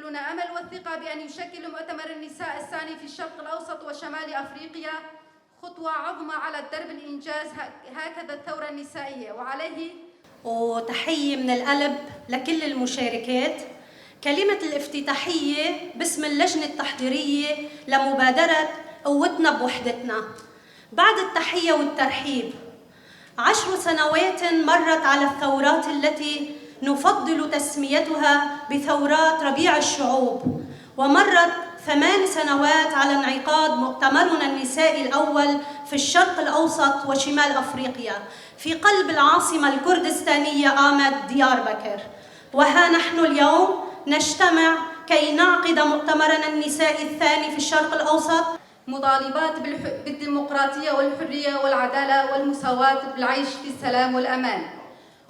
يمثلون أمل والثقة بأن يشكل مؤتمر النساء الثاني في الشرق الأوسط وشمال أفريقيا خطوة عظمى على الدرب لإنجاز هكذا الثورة النسائية. وعليه وتحية من القلب لكل المشاركات. كلمة الافتتاحية باسم اللجنة التحضيرية لمبادرة قوتنا بوحدتنا. بعد التحية والترحيب، 10 سنوات مرت على الثورات التي نفضل تسميتها بثورات ربيع الشعوب، ومرت 8 سنوات على انعقاد مؤتمرنا النسائي الأول في الشرق الأوسط وشمال أفريقيا في قلب العاصمة الكردستانية آمد ديار بكر. وها نحن اليوم نجتمع كي نعقد مؤتمرنا النسائي الثاني في الشرق الأوسط، مطالبات بالديمقراطية والحرية والعدالة والمساواة بالعيش في السلام والأمان.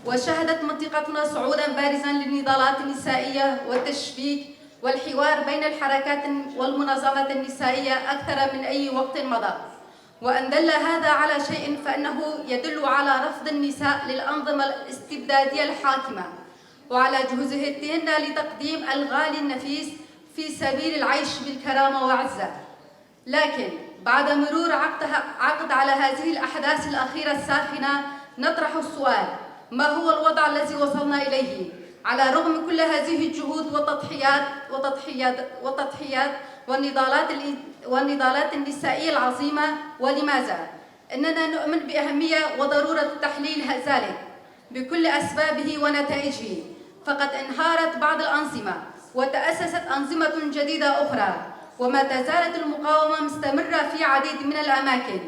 وشهدت منطقتنا صعودا بارزا للنضالات النسائية والتشبيك والحوار بين الحركات والمنظمات النسائية أكثر من أي وقت مضى. وأن دل هذا على شيء فإنه يدل على رفض النساء للأنظمة الاستبدادية الحاكمة وعلى جهودهن لتقديم الغالي النفيس في سبيل العيش بالكرامة وعزة. لكن بعد مرور عقد على هذه الأحداث الأخيرة الساخنة نطرح السؤال: ما هو الوضع الذي وصلنا إليه على رغم كل هذه الجهود والتضحيات والنضالات النسائية العظيمة؟ ولماذا؟ إننا نؤمن بأهمية وضرورة تحليل ذلك بكل أسبابه ونتائجه. فقد انهارت بعض الأنظمة وتأسست أنظمة جديدة أخرى، وما تزالت المقاومة مستمرة في عديد من الأماكن.